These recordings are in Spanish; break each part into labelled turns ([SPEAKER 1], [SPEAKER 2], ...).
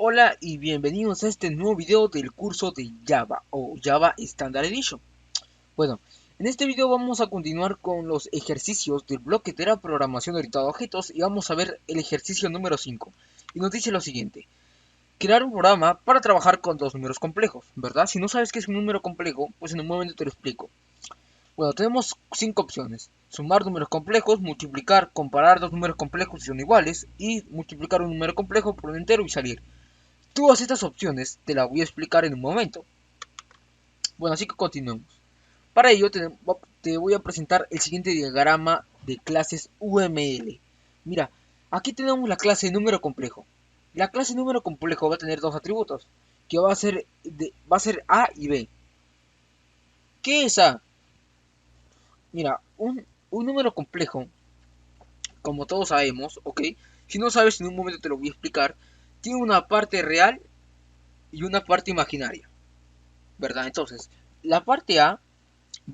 [SPEAKER 1] Hola y bienvenidos a este nuevo video del curso de Java o Java Standard Edition. Bueno, en este video vamos a continuar con los ejercicios del bloque de la programación orientada a objetos y vamos a ver el ejercicio número 5. Y nos dice lo siguiente: crear un programa para trabajar con dos números complejos, ¿verdad? Si no sabes qué es un número complejo, pues en un momento te lo explico. Bueno, tenemos 5 opciones: sumar números complejos, multiplicar, comparar dos números complejos si son iguales y multiplicar un número complejo por un entero y salir. Todas estas opciones te las voy a explicar en un momento. Bueno, así que continuemos. Para ello te voy a presentar el siguiente diagrama de clases UML. Mira, aquí tenemos la clase número complejo. La clase número complejo va a tener dos atributos, que va a ser A y B. ¿Qué es A? Mira, un número complejo, como todos sabemos, ¿ok? Si no sabes, en un momento te lo voy a explicar. Tiene una parte real y una parte imaginaria, ¿verdad? Entonces, la parte A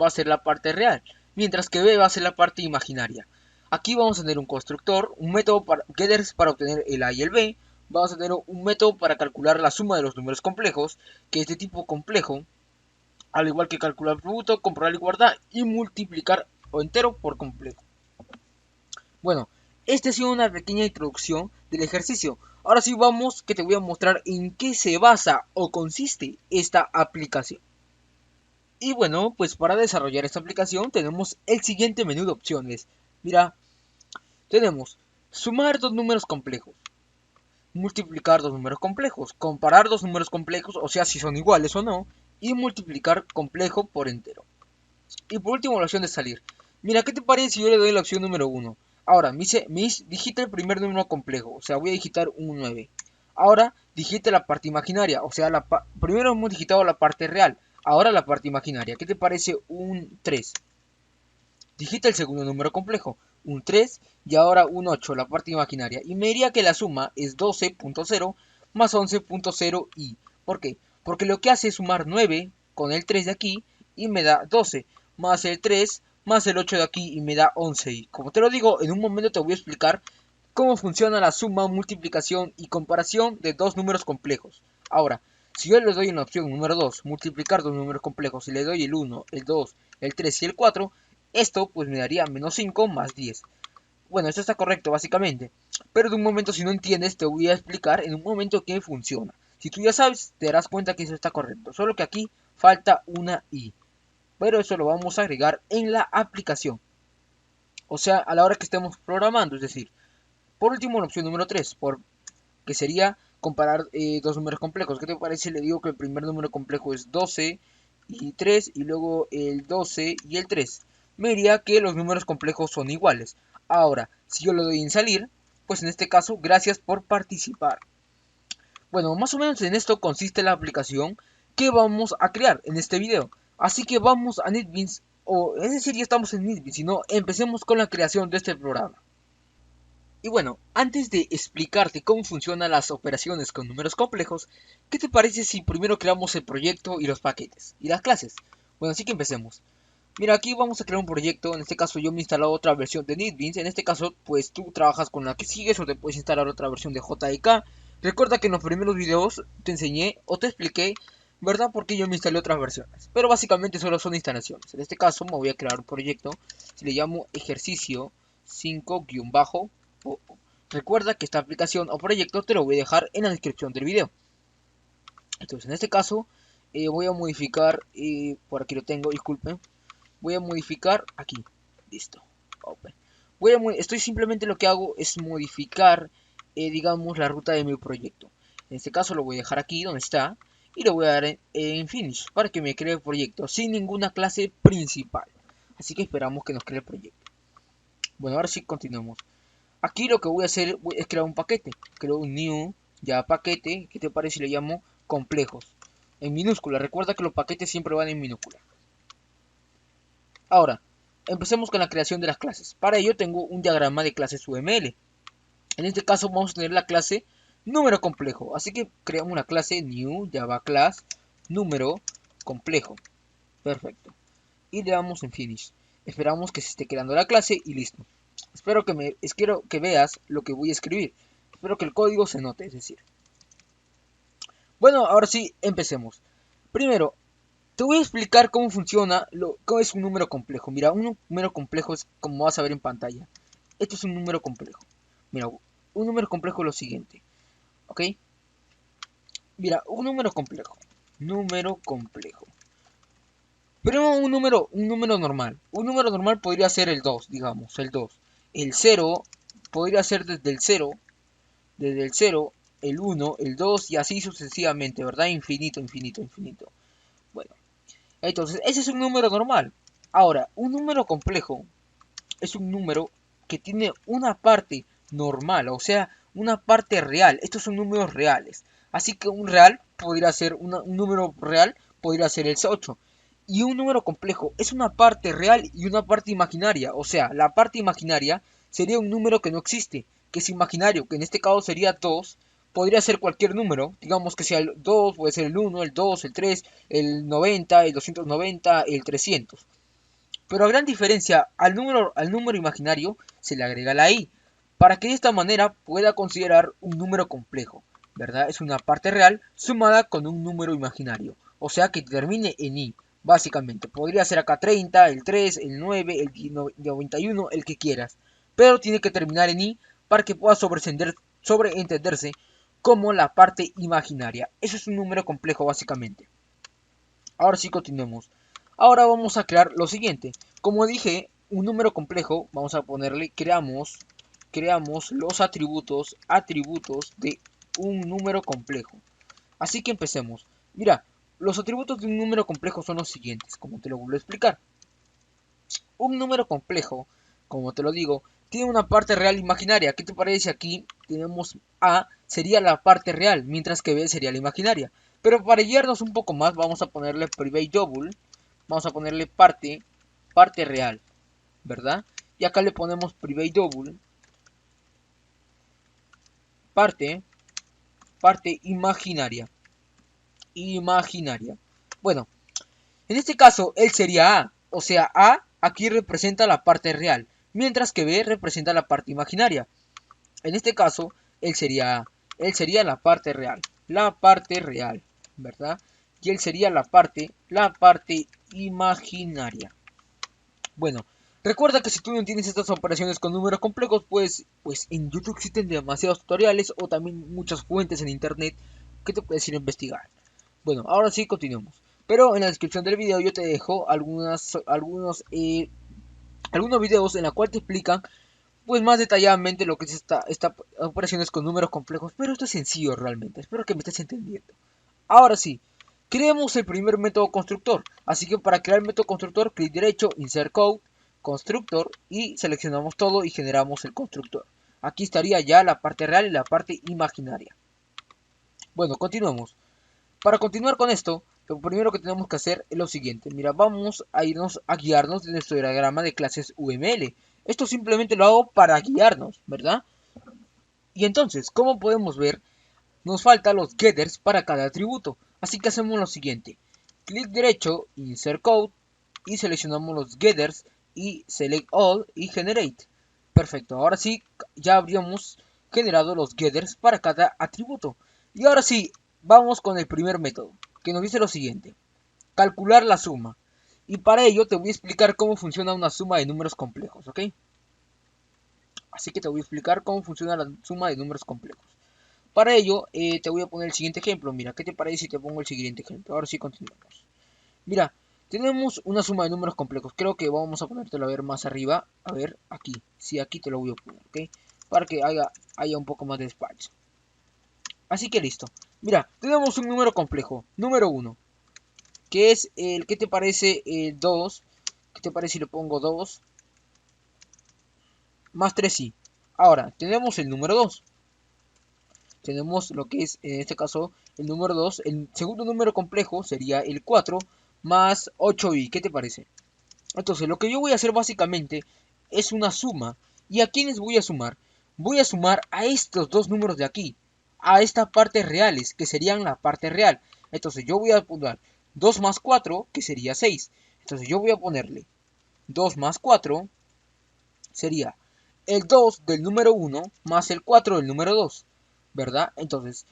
[SPEAKER 1] va a ser la parte real, mientras que B va a ser la parte imaginaria. Aquí vamos a tener un constructor, un método para getters para obtener el A y el B. Vamos a tener un método para calcular la suma de los números complejos, que es de tipo complejo, al igual que calcular el producto, comprobar la igualdad y multiplicar o entero por complejo. Bueno, esta ha sido una pequeña introducción del ejercicio. Ahora sí vamos, que te voy a mostrar en qué se basa o consiste esta aplicación. Y bueno, pues para desarrollar esta aplicación tenemos el siguiente menú de opciones. Mira, tenemos sumar dos números complejos, multiplicar dos números complejos, comparar dos números complejos, o sea, si son iguales o no, y multiplicar complejo por entero. Y por último, la opción de salir. Mira, ¿qué te parece si yo le doy la opción número 1? Ahora, digita el primer número complejo, o sea, voy a digitar un 9. Ahora, digite la parte imaginaria, o sea, primero hemos digitado la parte real, ahora la parte imaginaria. ¿Qué te parece un 3? Digita el segundo número complejo, un 3 y ahora un 8, la parte imaginaria. Y me diría que la suma es 12.0 más 11.0 y. ¿Por qué? Porque lo que hace es sumar 9 con el 3 de aquí y me da 12, más el 3 más el 8 de aquí y me da 11. Y como te lo digo, en un momento te voy a explicar cómo funciona la suma, multiplicación y comparación de dos números complejos. Ahora, si yo le doy en la opción número 2, multiplicar dos números complejos, y le doy el 1, el 2, el 3 y el 4, esto pues me daría menos 5 más 10. Bueno, esto está correcto básicamente, pero de un momento, si no entiendes, te voy a explicar en un momento que funciona. Si tú ya sabes, te darás cuenta que eso está correcto, solo que aquí falta una i, pero eso lo vamos a agregar en la aplicación, o sea, a la hora que estemos programando. Es decir, por último, la opción número 3, que sería comparar dos números complejos. ¿Qué te parece? Le digo que el primer número complejo es 12 y 3 y luego el 12 y el 3. Me diría que los números complejos son iguales. Ahora, si yo le doy en salir, pues en este caso, gracias por participar. Bueno, más o menos en esto consiste la aplicación que vamos a crear en este video. Así que vamos a NetBeans, o es decir, ya estamos en NetBeans, sino empecemos con la creación de este programa. Y bueno, antes de explicarte cómo funcionan las operaciones con números complejos, ¿qué te parece si primero creamos el proyecto y los paquetes y las clases? Bueno, así que empecemos. Mira, aquí vamos a crear un proyecto. En este caso yo me he instalado otra versión de NetBeans. En este caso, pues tú trabajas con la que sigues o te puedes instalar otra versión de JDK. Recuerda que en los primeros videos te enseñé o te expliqué, ¿verdad? Porque yo me instalé otras versiones. Pero básicamente solo son instalaciones. En este caso me voy a crear un proyecto. Si le llamo ejercicio 5-. Recuerda que esta aplicación o proyecto te lo voy a dejar en la descripción del video. Entonces en este caso voy a modificar, por aquí lo tengo, disculpen. Voy a modificar aquí, listo, open. Estoy simplemente lo que hago es modificar, digamos, la ruta de mi proyecto. En este caso lo voy a dejar aquí donde está y lo voy a dar en finish para que me cree el proyecto sin ninguna clase principal. Así que esperamos que nos cree el proyecto. Bueno, ahora sí continuemos. Aquí lo que voy a hacer es crear un paquete. Creo un new, ya paquete. ¿Qué te parece si le llamo complejos? En minúscula. Recuerda que los paquetes siempre van en minúscula. Ahora, empecemos con la creación de las clases. Para ello tengo un diagrama de clases UML. En este caso vamos a tener la clase número complejo. Así que creamos una clase new java class número complejo. Perfecto. Y le damos en finish. Esperamos que se esté creando la clase y listo. Espero que veas lo que voy a escribir. Espero que el código se note, es decir. Bueno, ahora sí, empecemos. Primero, te voy a explicar cómo funciona, cómo es un número complejo. Mira, un número complejo es como vas a ver en pantalla. Esto es un número complejo. Mira, un número complejo es lo siguiente, ¿ok? Mira, un número complejo. Número complejo. Primero un número normal. Un número normal podría ser el 2, digamos, el 2. El 0 podría ser desde el 0, el 1, el 2 y así sucesivamente, ¿verdad? Infinito, infinito, infinito. Bueno, entonces ese es un número normal. Ahora, un número complejo es un número que tiene una parte normal, o sea, una parte real. Estos son números reales. Así que un real podría ser un número real, podría ser el 8. Y un número complejo es una parte real y una parte imaginaria. O sea, la parte imaginaria sería un número que no existe, que es imaginario, que en este caso sería 2. Podría ser cualquier número, digamos que sea el 2, puede ser el 1, el 2, el 3, el 90, el 290, el 300. Pero a gran diferencia, al número imaginario se le agrega la i, para que de esta manera pueda considerar un número complejo, ¿verdad? Es una parte real sumada con un número imaginario, o sea que termine en i, básicamente. Podría ser acá 30, el 3, el 9, el 91, el que quieras, pero tiene que terminar en i para que pueda sobreentenderse como la parte imaginaria. Eso es un número complejo, básicamente. Ahora sí continuemos. Ahora vamos a crear lo siguiente. Como dije, un número complejo, vamos a ponerle, creamos los atributos de un número complejo. Así que empecemos. Mira, los atributos de un número complejo son los siguientes, como te lo vuelvo a explicar. Un número complejo, como te lo digo, tiene una parte real imaginaria. ¿Qué te parece? Aquí tenemos A, sería la parte real, mientras que B sería la imaginaria. Pero para guiarnos un poco más, vamos a ponerle private double, vamos a ponerle parte real, ¿verdad? Y acá le ponemos private double, parte, parte imaginaria. Bueno, en este caso, él sería A, o sea, A aquí representa la parte real, mientras que B representa la parte imaginaria. En este caso, él sería la parte real, ¿verdad? Y él sería la parte imaginaria. Bueno, recuerda que si tú no entiendes estas operaciones con números complejos, pues en YouTube existen demasiados tutoriales o también muchas fuentes en internet que te puedes ir a investigar. Bueno, ahora sí continuemos. Pero en la descripción del video yo te dejo algunos videos en la cual te explican pues más detalladamente lo que es esta operaciones con números complejos, pero esto es sencillo realmente, espero que me estés entendiendo. Ahora sí, creemos el primer método constructor, así que para crear el método constructor, clic derecho, insert code, constructor y seleccionamos todo y generamos el constructor. Aquí estaría ya la parte real y la parte imaginaria. Bueno, continuamos. Para continuar con esto, lo primero que tenemos que hacer es lo siguiente. Mira, vamos a irnos a guiarnos de nuestro diagrama de clases UML. Esto simplemente lo hago para guiarnos, ¿verdad? Y entonces, como podemos ver, nos faltan los getters para cada atributo. Así que hacemos lo siguiente. Clic derecho, insert code y seleccionamos los getters y select all y generate. Perfecto, ahora sí ya habríamos generado los getters para cada atributo. Y ahora sí, vamos con el primer método, que nos dice lo siguiente. Calcular la suma. Y para ello te voy a explicar cómo funciona una suma de números complejos, ¿ok? Así que te voy a explicar cómo funciona la suma de números complejos. Para ello, te voy a poner el siguiente ejemplo. Mira, ¿qué te parece si te pongo el siguiente ejemplo? Ahora sí continuamos. Mira, tenemos una suma de números complejos. Creo que vamos a ponértelo a ver más arriba. A ver, aquí. Sí, aquí te lo voy a poner, ¿ok? Para que haya un poco más de espacio. Así que listo. Mira, tenemos un número complejo. Número 1. Que es el, ¿qué te parece? El 2. ¿Qué te parece si le pongo 2? Más 3i. Ahora, tenemos el número 2. Tenemos lo que es, en este caso, el número 2. El segundo número complejo sería el 4 más 8i. ¿Qué te parece? Entonces, lo que yo voy a hacer básicamente es una suma. ¿Y a quiénes voy a sumar? Voy a sumar a estos dos números de aquí. A estas partes reales, que serían la parte real. Entonces, yo voy a poner 2 más 4, que sería 6. Entonces, yo voy a ponerle 2 más 4 sería el 2 del número 1 más el 4 del número 2. ¿Verdad? Entonces,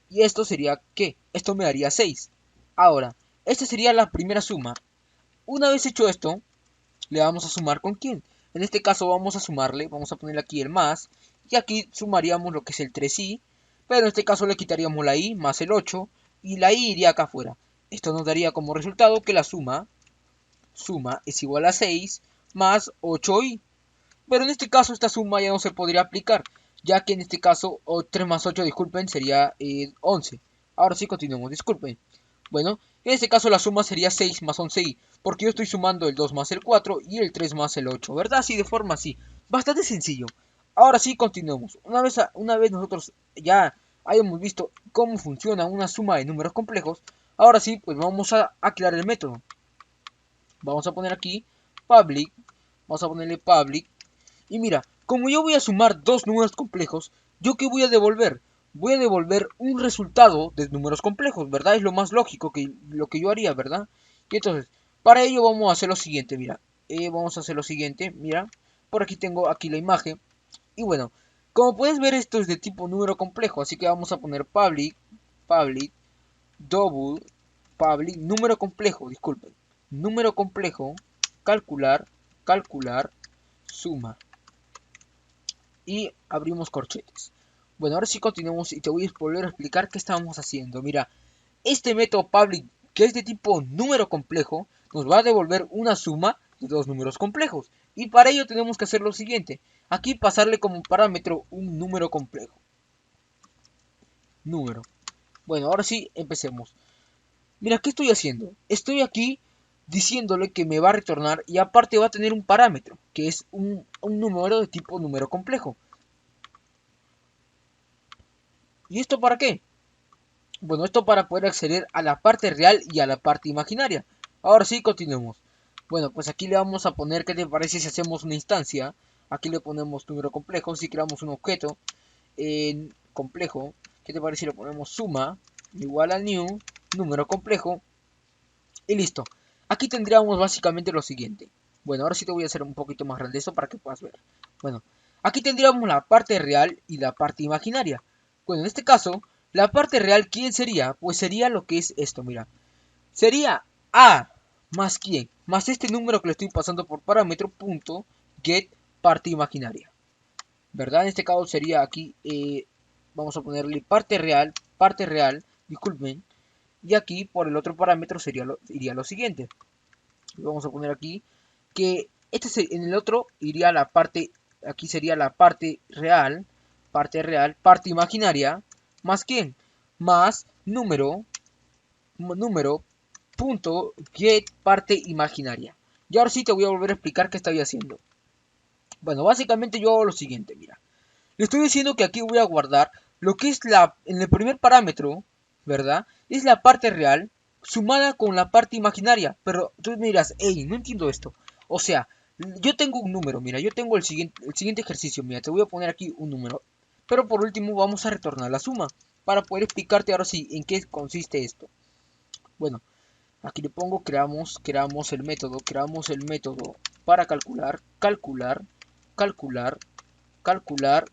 [SPEAKER 1] Y esto sería, ¿qué? Esto me daría 6. Ahora, esta sería la primera suma. Una vez hecho esto, le vamos a sumar ¿con quién? En este caso vamos a sumarle, vamos a ponerle aquí el más, y aquí sumaríamos lo que es el 3i, pero en este caso le quitaríamos la i más el 8, y la i iría acá afuera. Esto nos daría como resultado que la suma es igual a 6 más 8i. Pero en este caso esta suma ya no se podría aplicar, ya que en este caso 3 más 8, disculpen, sería 11. Ahora sí continuemos, disculpen. Bueno, en este caso la suma sería 6 más 11i, porque yo estoy sumando el 2 más el 4 y el 3 más el 8, ¿verdad? Así de forma así, bastante sencillo. Ahora sí continuemos. Una vez nosotros ya hayamos visto cómo funciona una suma de números complejos, ahora sí pues vamos a crear el método. Vamos a poner aquí public, vamos a ponerle public. Y mira, como yo voy a sumar dos números complejos, ¿yo qué voy a devolver? Voy a devolver un resultado de números complejos, ¿verdad? Es lo más lógico que lo que yo haría, ¿verdad? Y entonces, para ello vamos a hacer lo siguiente, mira. Vamos a hacer lo siguiente, mira. Por aquí tengo aquí la imagen. Y bueno, como puedes ver esto es de tipo número complejo, así que vamos a poner public, double, public, número complejo, disculpen. Número complejo, calcular, suma. Y abrimos corchetes. Bueno, ahora sí continuamos y te voy a volver a explicar qué estábamos haciendo. Mira, este método public, que es de tipo número complejo, nos va a devolver una suma de dos números complejos. Y para ello tenemos que hacer lo siguiente. Aquí pasarle como parámetro un número complejo. Número. Bueno, ahora sí, empecemos. Mira, ¿qué estoy haciendo? Estoy aquí diciéndole que me va a retornar y aparte va a tener un parámetro, que es un número de tipo número complejo. ¿Y esto para qué? Bueno, esto para poder acceder a la parte real y a la parte imaginaria. Ahora sí, continuemos. Bueno, pues aquí le vamos a poner, ¿qué te parece si hacemos una instancia? Aquí le ponemos número complejo, si creamos un objeto en complejo. ¿Qué te parece si le ponemos suma igual a new, número complejo? Y listo. Aquí tendríamos básicamente lo siguiente. Bueno, ahora sí te voy a hacer un poquito más grande esto para que puedas ver. Bueno, aquí tendríamos la parte real y la parte imaginaria. Bueno, en este caso, la parte real, ¿quién sería? Pues sería lo que es esto, mira. Sería A más quién, más este número que le estoy pasando por parámetro, punto, get, parte imaginaria. ¿Verdad? En este caso sería aquí, vamos a ponerle parte real, disculpen. Y aquí por el otro parámetro iría lo siguiente. Vamos a poner aquí que en el otro iría la parte, aquí sería la parte imaginaria, más quién, más número, punto, get, parte imaginaria. Y ahora sí te voy a volver a explicar qué estoy haciendo. Bueno, básicamente yo hago lo siguiente, mira. Le estoy diciendo que aquí voy a guardar lo que es en el primer parámetro, ¿verdad? Es la parte real sumada con la parte imaginaria. Pero tú me dirás, hey, no entiendo esto. O sea, yo tengo un número, mira, yo tengo el siguiente ejercicio, mira, te voy a poner aquí un número. Pero por último vamos a retornar la suma para poder explicarte ahora sí en qué consiste esto. Bueno, aquí le pongo creamos el método para calcular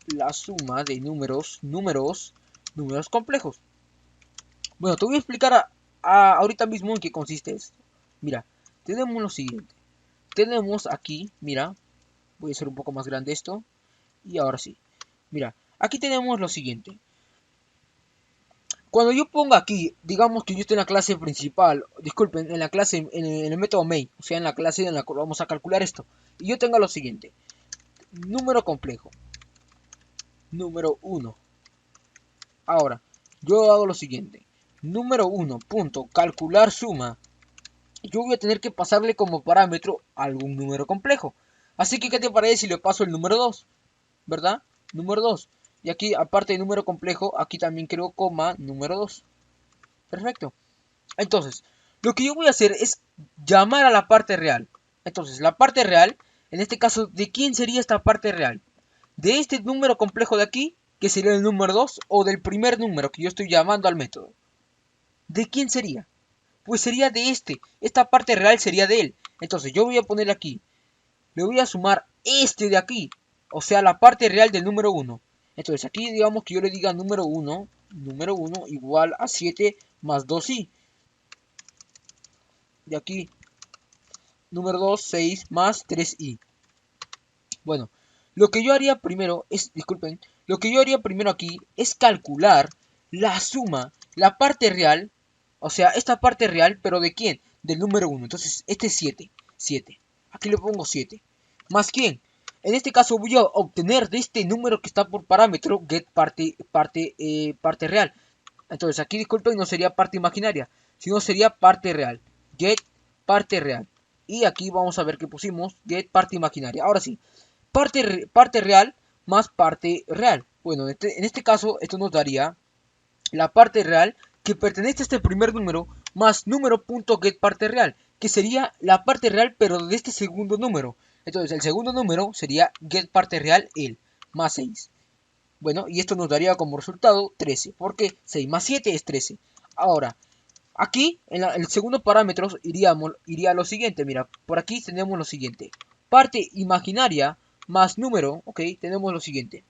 [SPEAKER 1] la suma de números complejos. Bueno, te voy a explicar ahorita mismo en qué consiste esto. Mira, tenemos lo siguiente. Tenemos aquí, mira, voy a hacer un poco más grande esto. Y ahora sí. Mira, aquí tenemos lo siguiente. Cuando yo ponga aquí, digamos que yo estoy en la clase principal, disculpen, en la clase, en el método main, o sea, en la clase en la cual vamos a calcular esto. Y yo tenga lo siguiente. Número complejo. Número 1. Ahora, yo hago lo siguiente. Número 1, punto, calcular suma. Yo voy a tener que pasarle como parámetro algún número complejo. Así que, ¿qué te parece si le paso el número 2? ¿Verdad? Número 2. Y aquí, aparte de número complejo, aquí también creo coma número 2. Perfecto. Entonces, lo que yo voy a hacer es llamar a la parte real. Entonces, la parte real, en este caso, ¿de quién sería esta parte real? ¿De este número complejo de aquí, que sería el número 2, o del primer número que yo estoy llamando al método? ¿De quién sería? Pues sería de este. Esta parte real sería de él. Entonces, yo voy a poner aquí. Le voy a sumar este de aquí. O sea, la parte real del número 1. Entonces, aquí digamos que yo le diga número 1. número 1 igual a 7 más 2i. Y aquí, número 2, 6 más 3i. Bueno, lo que yo haría primero es, disculpen, lo que yo haría primero aquí es calcular la suma, la parte real, o sea, esta parte real, pero ¿de quién? Del número 1. Entonces, este es 7, 7. Aquí le pongo 7. ¿Más quién? En este caso voy a obtener de este número que está por parámetro get parte real. Entonces, aquí disculpen, no sería parte imaginaria, sino sería parte real. Get parte real. Y aquí vamos a ver que pusimos get parte imaginaria. Ahora sí, parte real más parte real. Bueno, en este caso, esto nos daría la parte real que pertenece a este primer número más número.get parte real, que sería la parte real pero de este segundo número. Entonces, el segundo número sería get parte real el más 6. Bueno, y esto nos daría como resultado 13, porque 6 más 7 es 13. Ahora, aquí, en el segundo parámetro, iría lo siguiente. Mira, por aquí tenemos lo siguiente. Parte imaginaria más número, ok, tenemos lo siguiente.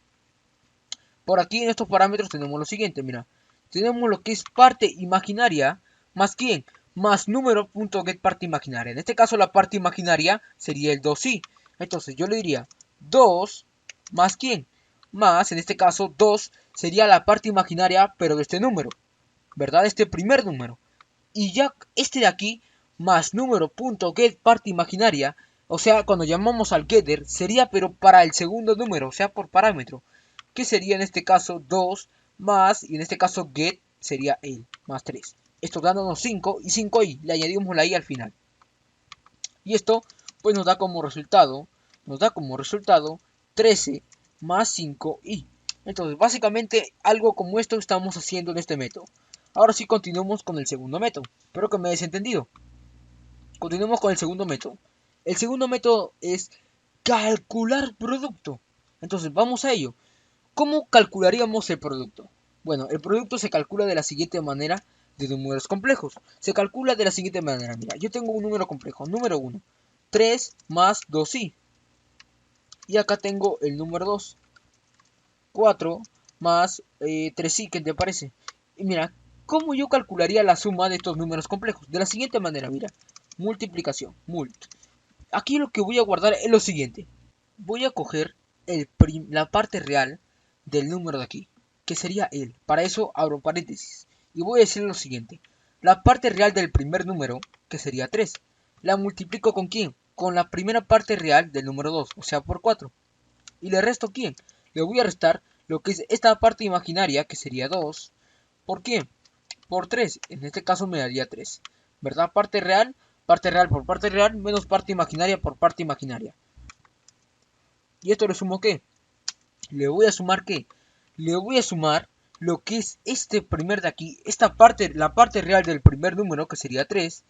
[SPEAKER 1] Por aquí en estos parámetros tenemos lo siguiente, mira. Tenemos lo que es parte imaginaria más quién, más número.get parte imaginaria. En este caso la parte imaginaria sería el 2i. Entonces yo le diría 2 más quién, más en este caso 2 sería la parte imaginaria pero de este número, ¿verdad? Este primer número. Y ya este de aquí, más número.get parte imaginaria, o sea, cuando llamamos al getter, sería pero para el segundo número, o sea, por parámetro, que sería en este caso 2 más, y en este caso get sería el, más 3. Esto dándonos 5 y 5i, le añadimos la i al final. Y esto, pues nos da como resultado 13 más 5i. Entonces, básicamente, algo como esto estamos haciendo en este método. Ahora sí continuamos con el segundo método. Espero que me hayas entendido. Continuemos con el segundo método. El segundo método es calcular producto. Entonces, vamos a ello. ¿Cómo calcularíamos el producto? Bueno, el producto se calcula de la siguiente manera de números complejos. Se calcula de la siguiente manera. Mira, yo tengo un número complejo. Número 1. 3 más 2i. Y acá tengo el número 2. 4 más 3i, ¿qué te parece? Y mira, ¿cómo yo calcularía la suma de estos números complejos? De la siguiente manera, mira. Multiplicación, mult. Aquí lo que voy a guardar es lo siguiente. Voy a coger la parte real del número de aquí, que sería el. Para eso abro paréntesis. Y voy a decir lo siguiente. La parte real del primer número, que sería 3, la multiplico ¿con quién? Con la primera parte real del número 2, o sea, por 4. ¿Y le resto quién? Le voy a restar lo que es esta parte imaginaria, que sería 2. ¿Por qué? Por 3. En este caso me daría 3. ¿Verdad? Parte real por parte real, menos parte imaginaria por parte imaginaria. ¿Y esto le sumo qué? Le voy a sumar qué? Le voy a sumar lo que es este primer de aquí, esta parte, la parte real del primer número, que sería 3,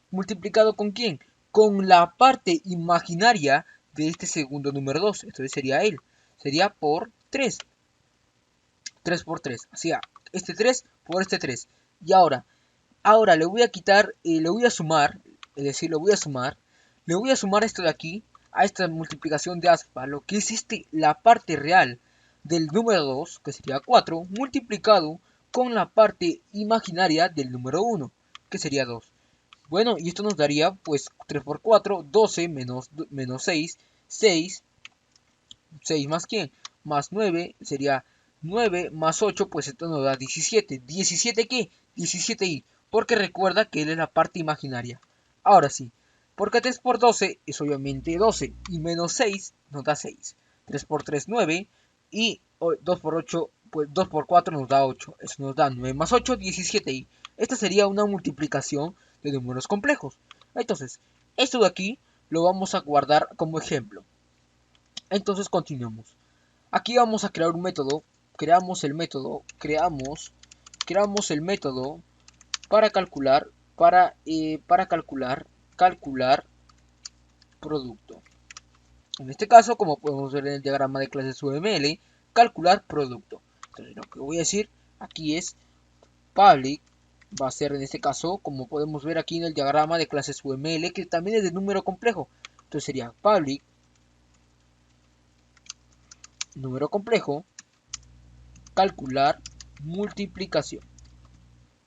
[SPEAKER 1] multiplicado ¿con quién? Con la parte imaginaria de este segundo número 2. Entonces sería él. Sería por 3. 3 por 3. Así, este 3 por este 3. Y ahora le voy a quitar, le voy a sumar, es decir, le voy a sumar esto de aquí a esta multiplicación de aspa, lo que es la parte real del número 2, que sería 4, multiplicado con la parte imaginaria del número 1, que sería 2. Bueno, y esto nos daría, pues, 3 por 4, 12 menos 6, 6, 6 más quién, más 9, sería 9 más 8, pues esto nos da 17. ¿17 qué? 17i, porque recuerda que él es la parte imaginaria. Ahora sí, porque 3 por 12 es obviamente 12, y menos 6 nos da 6. 3 por 3, 9, y 2 por 8, pues 2 por 4 nos da 8. Eso nos da 9 más 8, 17i. Esta sería una multiplicación de números complejos. Entonces, esto de aquí lo vamos a guardar como ejemplo. Entonces continuamos. Aquí vamos a crear un método. Creamos el método para calcular, calcular producto. En este caso, como podemos ver en el diagrama de clases UML, calcular producto. Entonces lo que voy a decir aquí es public, va a ser en este caso, como podemos ver aquí en el diagrama de clases UML, que también es de número complejo. Entonces sería public número complejo, calcular multiplicación.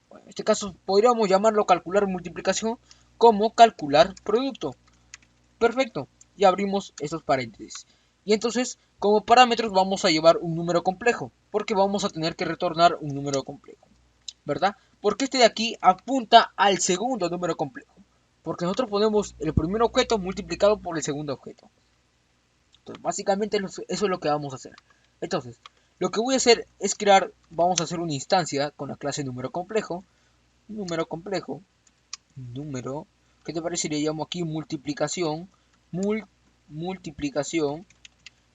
[SPEAKER 1] Bueno, en este caso podríamos llamarlo calcular multiplicación como calcular producto. Perfecto, y abrimos esos paréntesis. Y entonces, como parámetros vamos a llevar un número complejo, porque vamos a tener que retornar un número complejo, ¿verdad? Porque este de aquí apunta al segundo número complejo, porque nosotros ponemos el primer objeto multiplicado por el segundo objeto. Entonces, básicamente eso es lo que vamos a hacer. Entonces, lo que voy a hacer es vamos a hacer una instancia con la clase número complejo, número, ¿qué te parece si le llamo aquí multiplicación, multiplicación,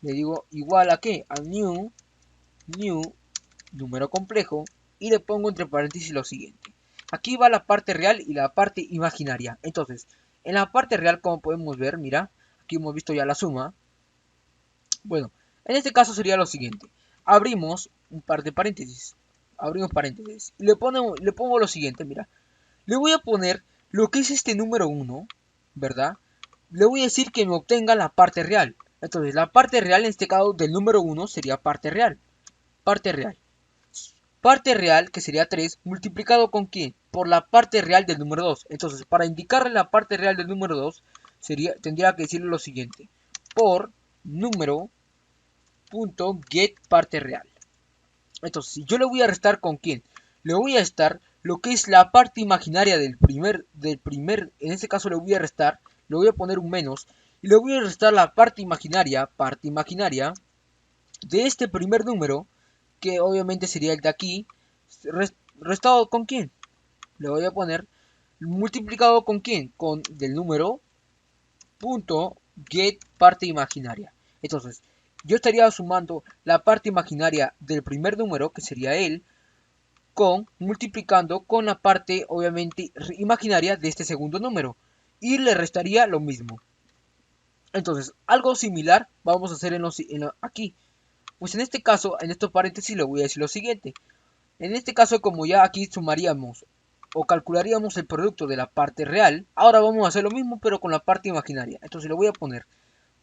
[SPEAKER 1] le digo igual a qué, a new, número complejo, y le pongo entre paréntesis lo siguiente. Aquí va la parte real y la parte imaginaria. Entonces, en la parte real, como podemos ver, mira, aquí hemos visto ya la suma. Bueno, en este caso sería lo siguiente. Abrimos un par de paréntesis. Abrimos paréntesis. Y le pongo lo siguiente, mira. Le voy a poner lo que es este número 1, ¿verdad? Le voy a decir que me obtenga la parte real. Entonces, la parte real en este caso del número 1 sería parte real. Parte real. Parte real, que sería 3, multiplicado con ¿quién? Por la parte real del número 2. Entonces, para indicarle la parte real del número 2, tendría que decirle lo siguiente. Por número punto get parte real. Entonces, si yo le voy a restar con quién, le voy a restar lo que es la parte imaginaria del primer, en este caso le voy a restar, le voy a poner un menos, y le voy a restar la parte imaginaria de este primer número, que obviamente sería el de aquí, restado con quién, le voy a poner multiplicado con quién, con del número punto get parte imaginaria. Entonces, yo estaría sumando la parte imaginaria del primer número, que sería él, multiplicando con la parte obviamente imaginaria de este segundo número. Y le restaría lo mismo. Entonces, algo similar vamos a hacer aquí. Pues en este caso, en estos paréntesis le voy a decir lo siguiente. En este caso, como ya aquí sumaríamos o calcularíamos el producto de la parte real, ahora vamos a hacer lo mismo pero con la parte imaginaria. Entonces le voy a poner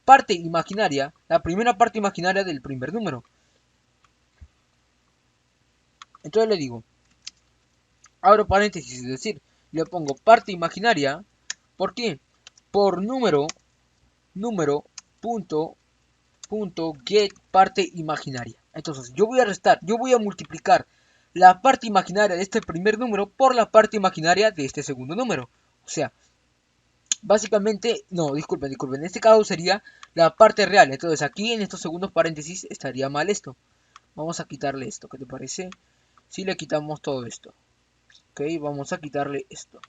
[SPEAKER 1] parte imaginaria, la primera parte imaginaria del primer número. Entonces le digo, abro paréntesis, es decir, le pongo parte imaginaria, ¿por qué? Por número, punto, get parte imaginaria. Entonces yo voy a multiplicar la parte imaginaria de este primer número por la parte imaginaria de este segundo número. O sea, básicamente, no, disculpen, en este caso sería la parte real. Entonces aquí en estos segundos paréntesis estaría mal esto. Vamos a quitarle esto, ¿qué te parece? Si le quitamos todo esto. Ok, vamos a quitarle esto.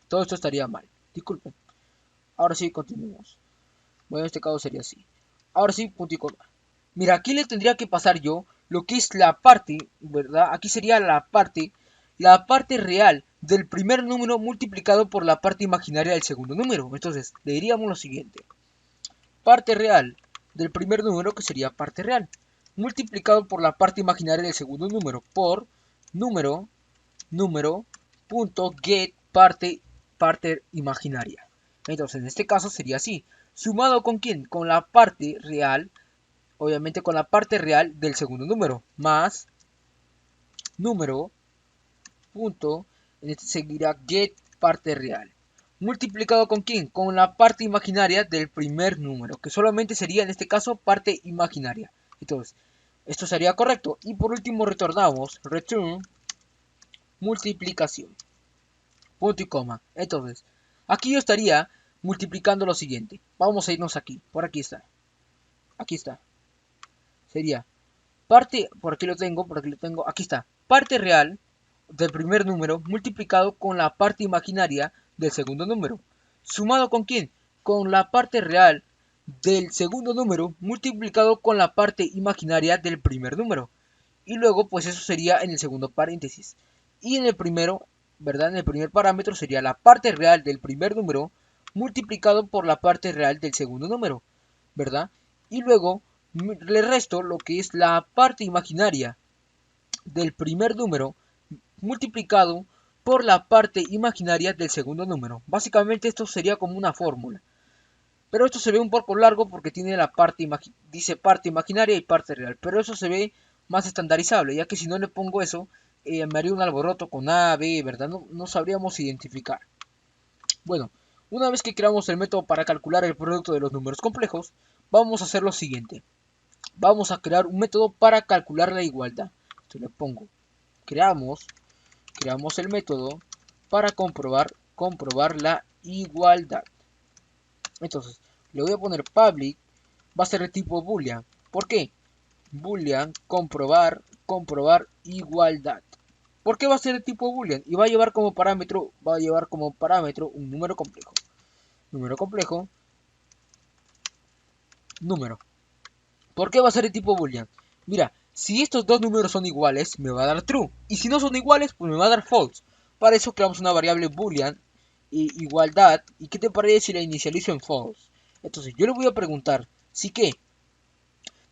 [SPEAKER 1] Todo esto estaría mal. Disculpen. Ahora sí, continuemos. Bueno, en este caso sería así. Ahora sí, punto y coma. Mira, aquí le tendría que pasar yo lo que es la parte, ¿verdad? Aquí sería la parte real del primer número multiplicado por la parte imaginaria del segundo número. Entonces, le diríamos lo siguiente. Parte real del primer número, que sería parte real, multiplicado por la parte imaginaria del segundo número, por número, punto get parte imaginaria. Entonces, en este caso sería así. ¿Sumado con quién? Con la parte real, obviamente con la parte real del segundo número, más número, punto, en este seguirá get parte real. ¿Multiplicado con quién? Con la parte imaginaria del primer número, que solamente sería en este caso parte imaginaria. Entonces, esto sería correcto. Y por último retornamos, return, multiplicación. Punto y coma. Entonces, aquí yo estaría multiplicando lo siguiente. Vamos a irnos aquí. Por aquí está. Aquí está. Sería parte, por aquí lo tengo, aquí está. Parte real del primer número multiplicado con la parte imaginaria del segundo número. ¿Sumado con quién? Con la parte real del segundo número multiplicado con la parte imaginaria del primer número. Y luego, pues eso sería en el segundo paréntesis. Y en el primero, ¿verdad? En el primer parámetro sería la parte real del primer número multiplicado por la parte real del segundo número, ¿verdad? Y luego le resto lo que es la parte imaginaria del primer número multiplicado por la parte imaginaria del segundo número. Básicamente esto sería como una fórmula. Pero esto se ve un poco largo porque tiene dice parte imaginaria y parte real. Pero eso se ve más estandarizable, ya que si no le pongo eso, me haría un alboroto con A, B, ¿verdad? No sabríamos identificar. Bueno, una vez que creamos el método para calcular el producto de los números complejos, vamos a hacer lo siguiente. Vamos a crear un método para calcular la igualdad. Entonces le pongo, creamos el método para comprobar la igualdad. Entonces, le voy a poner public, va a ser de tipo boolean. ¿Por qué? Boolean, comprobar igualdad. ¿Por qué va a ser de tipo boolean? Y va a llevar como parámetro, un número complejo. Número complejo, número. ¿Por qué va a ser de tipo boolean? Mira, si estos dos números son iguales, me va a dar true. Y si no son iguales, pues me va a dar false. Para eso creamos una variable boolean, igualdad. ¿Y qué te parece si la inicializo en false? Entonces yo le voy a preguntar, ¿sí qué?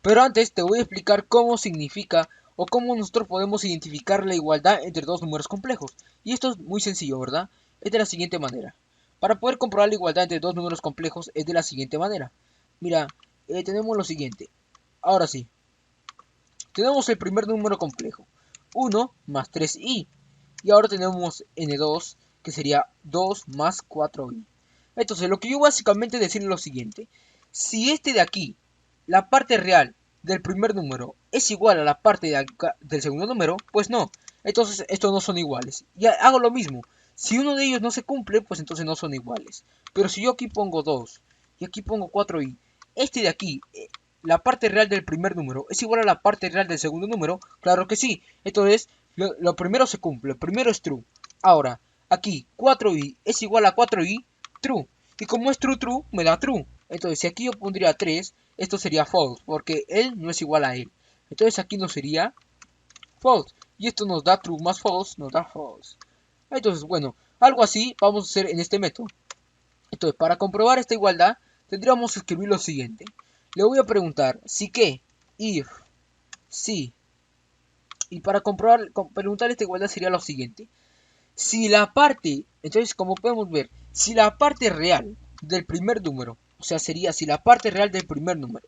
[SPEAKER 1] Pero antes te voy a explicar cómo significa o cómo nosotros podemos identificar la igualdad entre dos números complejos. Y esto es muy sencillo, ¿verdad? Es de la siguiente manera. Para poder comprobar la igualdad entre dos números complejos es de la siguiente manera. Mira, tenemos lo siguiente. Ahora sí, tenemos el primer número complejo, 1 más 3i. Y ahora tenemos n2, que sería 2 más 4i. Entonces, lo que yo básicamente decir es lo siguiente. Si este de aquí, la parte real del primer número, es igual a la parte de acá, del segundo número, pues no. Entonces, estos no son iguales. Y hago lo mismo. Si uno de ellos no se cumple, pues entonces no son iguales. Pero si yo aquí pongo 2 y aquí pongo 4i, este de aquí, la parte real del primer número es igual a la parte real del segundo número, claro que sí. Entonces, lo primero se cumple, lo primero es true. Ahora, aquí 4i es igual a 4i, true. Y como es true, true, me da true. Entonces, si aquí yo pondría 3, esto sería false, porque él no es igual a él. Entonces aquí nos sería false. Y esto nos da true más false, nos da false. Entonces, bueno, algo así vamos a hacer en este método. Entonces, para comprobar esta igualdad, tendríamos que escribir lo siguiente. Le voy a preguntar, si qué, if, si. Y para preguntar esta igualdad sería lo siguiente. Si la parte, entonces como podemos ver, si la parte real del primer número, o sea, sería si la parte real del primer número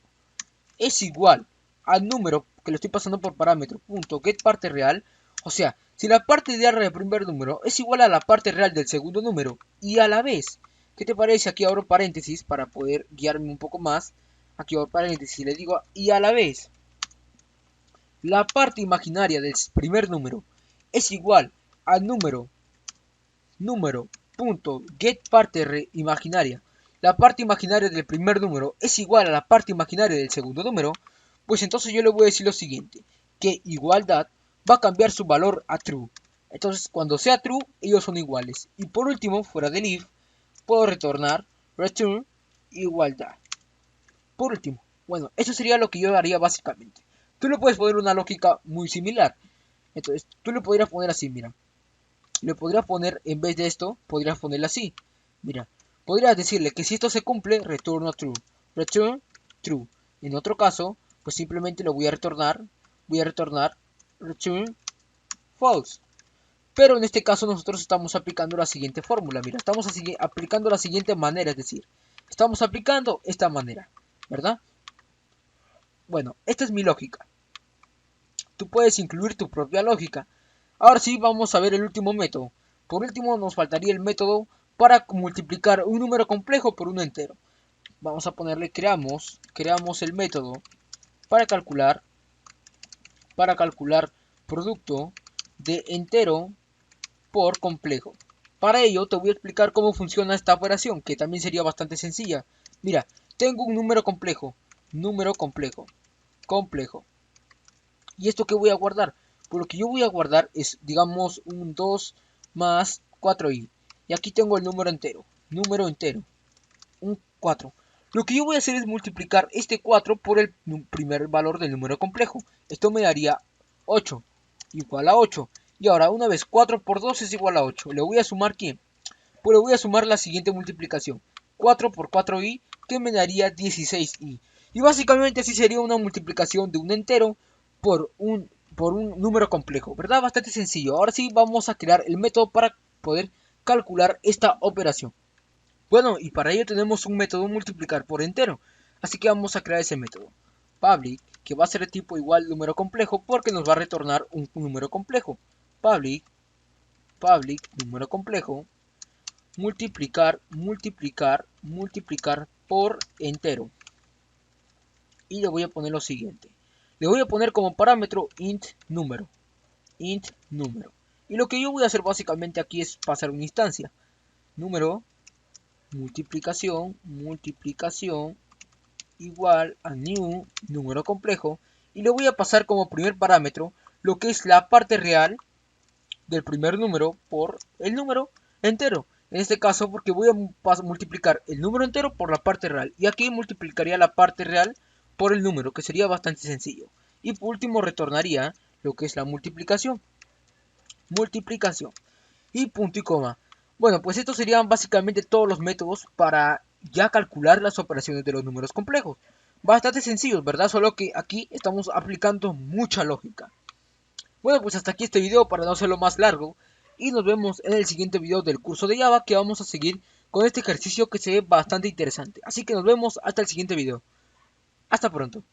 [SPEAKER 1] es igual al número que le estoy pasando por parámetro, punto, get parte real, o sea, si la parte real del primer número es igual a la parte real del segundo número y a la vez, ¿qué te parece? Aquí abro paréntesis para poder guiarme un poco más. Aquí abro paréntesis y le digo y a la vez la parte imaginaria del primer número es igual al get parte imaginaria. La parte imaginaria del primer número es igual a la parte imaginaria del segundo número, pues entonces yo le voy a decir lo siguiente, que igualdad va a cambiar su valor a true. Entonces cuando sea true, ellos son iguales. Y por último, fuera del if, puedo retornar return igualdad. Por último, bueno, eso sería lo que yo haría básicamente. Tú le puedes poner una lógica muy similar. Entonces, tú le podrías poner así, mira. Le podrías poner, en vez de esto, podrías ponerle así. Mira, podrías decirle que si esto se cumple, retorna true. Return true. En otro caso, pues simplemente lo voy a retornar. Voy a retornar return false. Pero en este caso nosotros estamos aplicando la siguiente fórmula. Mira, estamos aplicando la siguiente manera, es decir, estamos aplicando esta manera, ¿verdad? Bueno, esta es mi lógica. Tú puedes incluir tu propia lógica. Ahora sí, vamos a ver el último método. Por último, nos faltaría el método para multiplicar un número complejo por un entero. Vamos a ponerle creamos el método para calcular producto de entero por complejo. Para ello te voy a explicar cómo funciona esta operación, que también sería bastante sencilla. Mira, tengo un número complejo, complejo. ¿Y esto qué voy a guardar? Pues lo que yo voy a guardar es, digamos, un 2 más 4i. Y aquí tengo el número entero, un 4. Lo que yo voy a hacer es multiplicar este 4 por el primer valor del número complejo. Esto me daría 8, igual a 8. Y ahora, una vez 4 por 2 es igual a 8. ¿Le voy a sumar quién? Pues le voy a sumar la siguiente multiplicación. 4 por 4i, que me daría 16i. Y básicamente así sería una multiplicación de un entero por un número complejo, ¿verdad? Bastante sencillo. Ahora sí vamos a crear el método para poder calcular esta operación. Bueno, y para ello tenemos un método multiplicar por entero. Así que vamos a crear ese método. Public, que va a ser de tipo igual número complejo porque nos va a retornar un número complejo. Public número complejo, multiplicar por entero. Y le voy a poner lo siguiente. Le voy a poner como parámetro int número. Y lo que yo voy a hacer básicamente aquí es pasar una instancia. Número, multiplicación, igual a new, número complejo. Y le voy a pasar como primer parámetro lo que es la parte real del primer número por el número entero. En este caso porque voy a multiplicar el número entero por la parte real. Y aquí multiplicaría la parte real por el número, que sería bastante sencillo. Y por último retornaría lo que es la multiplicación. Y punto y coma. Bueno, pues estos serían básicamente todos los métodos para ya calcular las operaciones de los números complejos. Bastante sencillos, ¿verdad? Solo que aquí estamos aplicando mucha lógica. Bueno, pues hasta aquí este video para no hacerlo más largo. Y nos vemos en el siguiente video del curso de Java, que vamos a seguir con este ejercicio que se ve bastante interesante. Así que nos vemos hasta el siguiente video. Hasta pronto.